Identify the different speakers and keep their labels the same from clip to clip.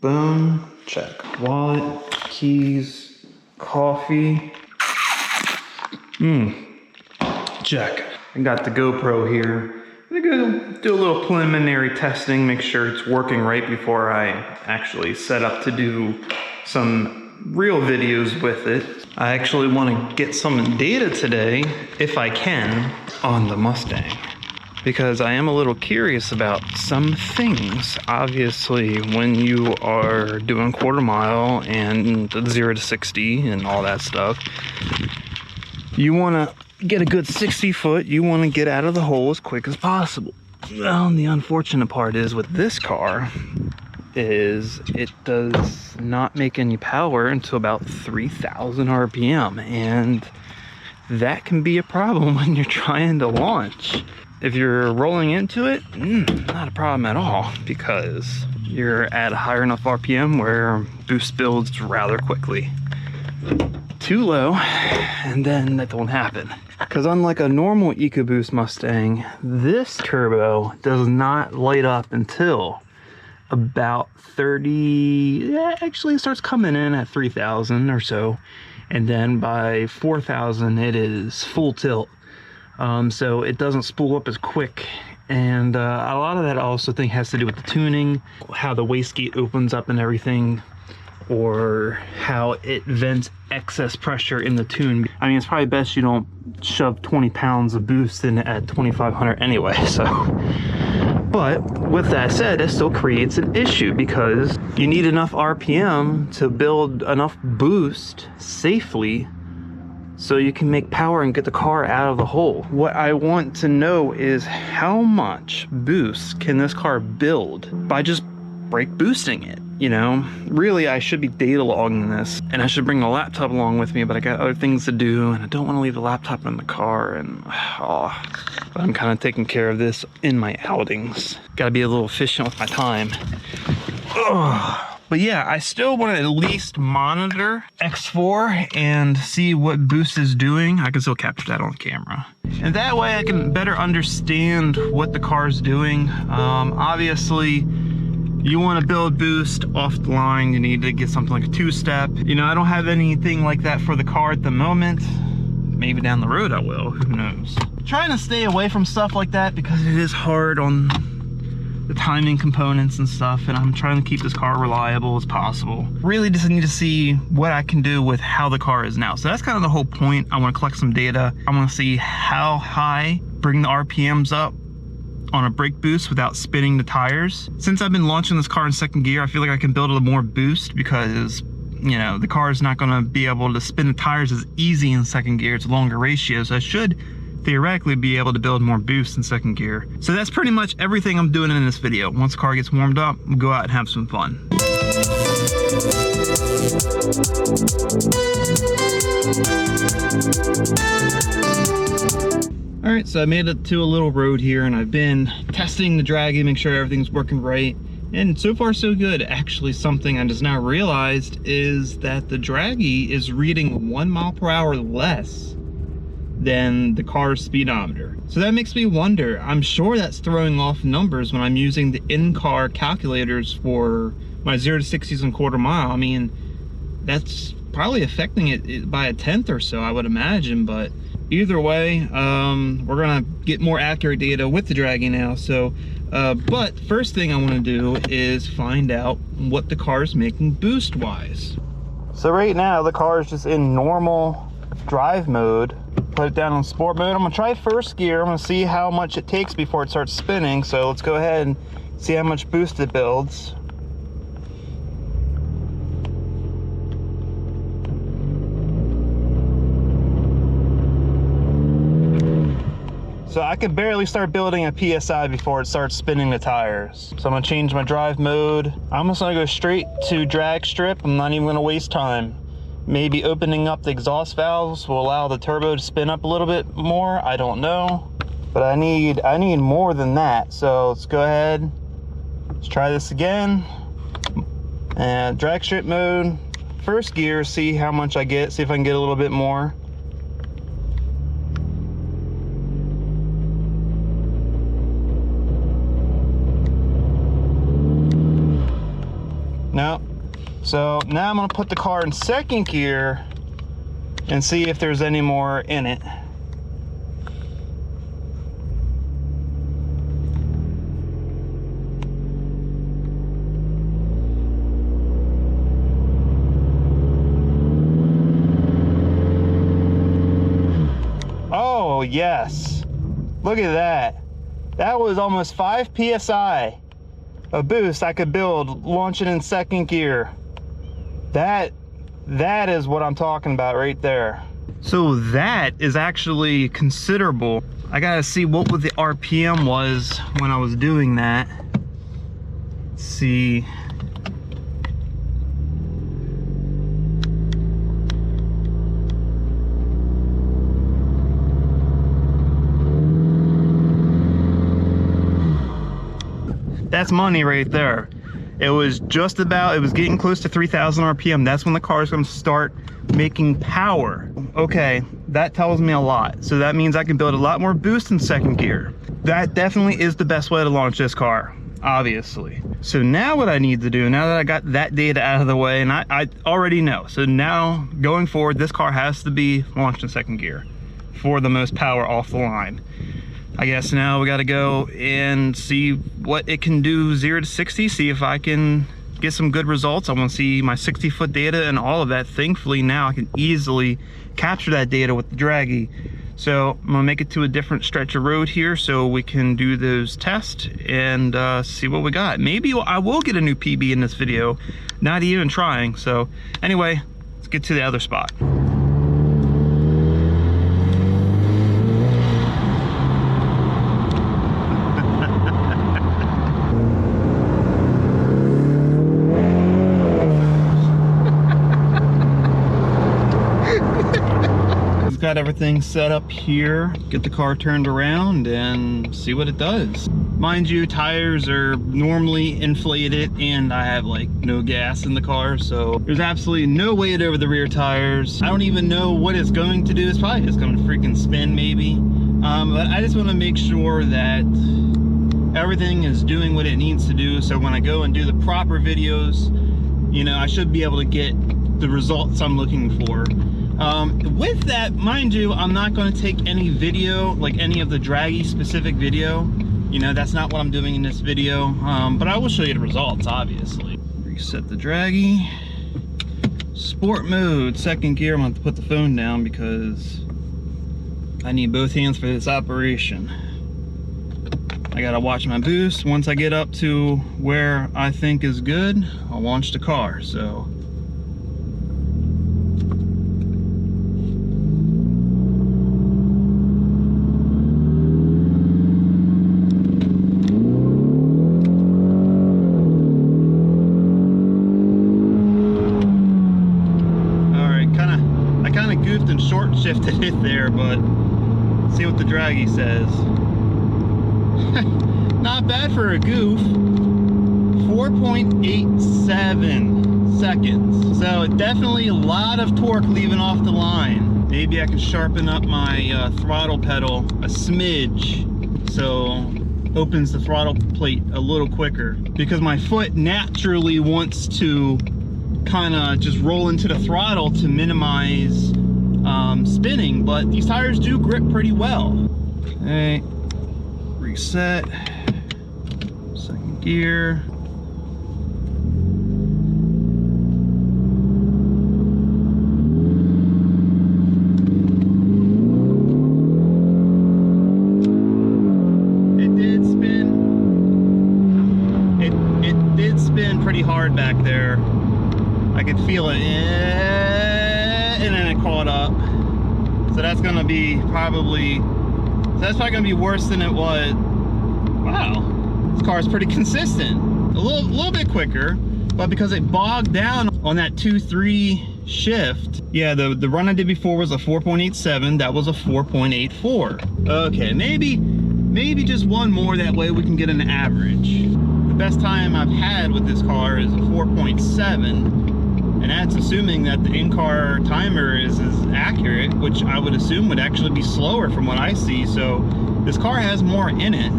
Speaker 1: Boom, check. Wallet, keys, coffee. Check. I got the GoPro here. I'm gonna do a little preliminary testing, make sure it's working right before I actually set up to do some real videos with it. I actually want to get some data today, if I can, on the Mustang, because I am a little curious about some things. Obviously, when you are doing quarter mile and 0 to 60 and all that stuff, you want to get a good 60 foot. You want to get out of the hole as quick as possible. Well, the unfortunate part is with this car is it does not make any power until about 3,000 RPM, and that can be a problem when you're trying to launch. If you're rolling into it, not a problem at all, because you're at a higher enough RPM where boost builds rather quickly. Too low, and then that don't happen. Because unlike a normal EcoBoost Mustang, this turbo does not light up until about 30, actually it starts coming in at 3,000 or so, and then by 4,000 it is full tilt. So it doesn't spool up as quick, and a lot of that I also think has to do with the tuning, how the wastegate opens up and everything, or how it vents excess pressure in the tune. I mean, it's probably best you don't shove 20 pounds of boost in at 2,500 anyway, so. But with that said, it still creates an issue because you need enough RPM to build enough boost safely so you can make power and get the car out of the hole. What I want to know is how much boost can this car build by just brake boosting it? You know, really I should be data logging this, and I should bring the laptop along with me, but I got other things to do and I don't want to leave the laptop in the car, and but I'm kind of taking care of this in my outings. Got to be a little efficient with my time. But yeah, I still want to at least monitor X4 and see what boost is doing. I can still capture that on camera, and that way I can better understand what the car is doing. Obviously, you want to build boost off the line, you need to get something like a two-step. You know, I don't have anything like that for the car at the moment. Maybe down the road I will, who knows. Trying to stay away from stuff like that because it is hard on the timing components and stuff, and I'm trying to keep this car reliable as possible. Really just need to see what I can do with how the car is now. So that's kind of the whole point. I want to collect some data. I want to see how high, bring the RPMs up on a brake boost without spinning the tires. Since I've been launching this car in second gear, I feel like I can build a little more boost because, you know, the car is not gonna be able to spin the tires as easy in second gear. It's a longer ratio, so I should theoretically be able to build more boost in second gear. So that's pretty much everything I'm doing in this video. Once the car gets warmed up, we'll go out and have some fun. All right, so I made it to a little road here, and I've been testing the Draggy, make sure everything's working right. And so far so good. Actually, something I just now realized is that the Draggy is reading 1 mile per hour less than the car's speedometer. So that makes me wonder, I'm sure that's throwing off numbers when I'm using the in-car calculators for my 0 to 60s and quarter mile. I mean, that's probably affecting it by a tenth or so, I would imagine, but either way, we're gonna get more accurate data with the Draggy now. So, but first thing I wanna do is find out what the car is making boost-wise. So right now, the car is just in normal drive mode. Put it down in sport mode. I'm gonna try first gear. I'm gonna see how much it takes before it starts spinning. So let's go ahead and see how much boost it builds. So I can barely start building a PSI before it starts spinning the tires. So I'm gonna change my drive mode. I'm just gonna go straight to drag strip. I'm not even gonna waste time. Maybe opening up the exhaust valves will allow the turbo to spin up a little bit more. I don't know, but I need more than that. So let's go ahead. Let's try this again. And drag strip mode, first gear, see how much I get, see if I can get a little bit more. No. So now I'm gonna put the car in second gear and see if there's any more in it. Oh, yes. Look at that. That was almost 5 PSI of boost I could build launching in second gear. That is what I'm talking about right there. So that is actually considerable. I gotta see what the RPM was when I was doing that. Let's see. That's money right there. It was just about, it was getting close to 3,000 RPM. That's when the car is going to start making power. Okay, that tells me a lot. So that means I can build a lot more boost in second gear. That definitely is the best way to launch this car, obviously. So now what I need to do, now that I got that data out of the way, and I already know. So now going forward, this car has to be launched in second gear for the most power off the line. I guess now we got to go and see what it can do 0 to 60, see if I can get some good results. I want to see my 60-foot data and all of that. Thankfully now I can easily capture that data with the Draggy. So I'm gonna make it to a different stretch of road here so we can do those tests and see what we got. Maybe I will get a new PB in this video, not even trying. So anyway, let's get to the other spot. Got everything set up here, get the car turned around and see what it does. Mind you, tires are normally inflated and I have like no gas in the car, so there's absolutely no weight over the rear tires. I don't even know what it's going to do. It's probably just going to freaking spin maybe, but I just want to make sure that everything is doing what it needs to do, so when I go and do the proper videos, you know, I should be able to get the results I'm looking for. With that, mind you, I'm not going to take any video, like any of the Draggy specific video. You know, that's not what I'm doing in this video, but I will show you the results, obviously. Reset the Draggy. Sport mode, second gear. I'm going to have to put the phone down because I need both hands for this operation. I got to watch my boost. Once I get up to where I think is good, I'll launch the car, so. Shifted it there, but see what the Draggy says. Not bad for a goof. 4.87 seconds. So definitely a lot of torque leaving off the line. Maybe I can sharpen up my throttle pedal a smidge so opens the throttle plate a little quicker, because my foot naturally wants to kind of just roll into the throttle to minimize spinning, but these tires do grip pretty well. Okay, reset, second gear. It did spin. It did spin pretty hard back there. I could feel it, and then it caught up. So that's gonna be probably, gonna be worse than it was. Wow, this car is pretty consistent. A little bit quicker, but because it bogged down on that 2-3 shift. Yeah, the run I did before was a 4.87. That was a 4.84. Okay, maybe just one more. That way we can get an average. The best time I've had with this car is a 4.7. And that's assuming that the in-car timer is accurate, which I would assume would actually be slower from what I see. So this car has more in it.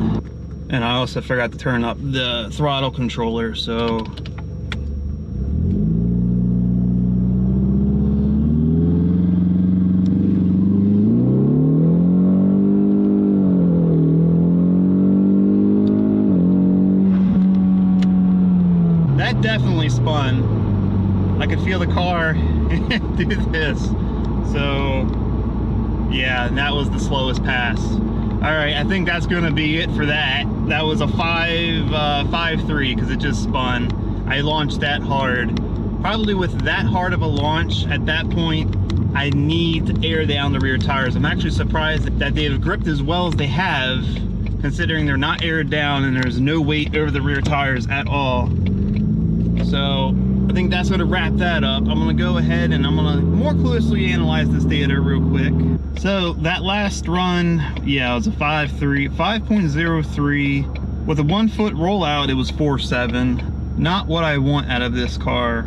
Speaker 1: And I also forgot to turn up the throttle controller. So definitely spun. I could feel the car do this. So yeah, that was the slowest pass. All right, I think that's gonna be it for that. That was a 5.3 because it just spun. I launched that hard. Probably with that hard of a launch, at that point, I need to air down the rear tires. I'm actually surprised that they've gripped as well as they have, considering they're not aired down and there's no weight over the rear tires at all. So I think that's gonna wrap that up. I'm gonna go ahead and I'm gonna more closely analyze this data real quick. So that last run, yeah, it was a 5.03. With a 1 foot rollout, it was 4.7. Not what I want out of this car.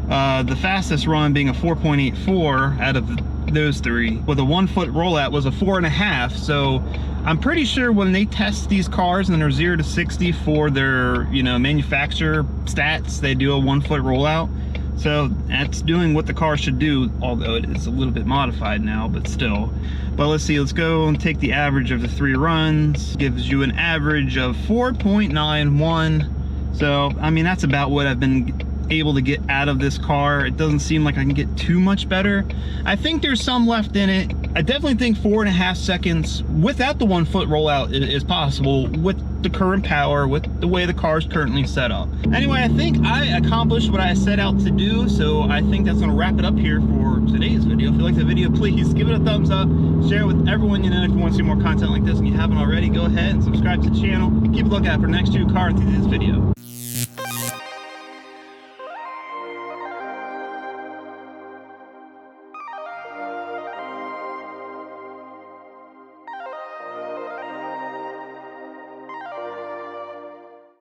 Speaker 1: The fastest run being a 4.84 out of those three. With a 1 foot rollout was a 4.5. So I'm pretty sure when they test these cars and they're 0 to 60 for their, you know, manufacturer stats, they do a 1 foot rollout. So that's doing what the car should do, although it is a little bit modified now, but still. But let's see, let's go and take the average of the 3 runs. Gives you an average of 4.91. So, I mean, that's about what I've been able to get out of this car. It doesn't seem like I can get too much better. I think there's some left in it. I definitely think 4.5 seconds without the 1 foot rollout is possible with the current power, with the way the car is currently set up. Anyway, I think I accomplished what I set out to do, so I think that's going to wrap it up here for today's video. If you liked the video, please give it a thumbs up, share it with everyone you know. If you want to see more content like this and you haven't already, go ahead and subscribe to the channel. Keep a lookout for next 2 car enthusiast video.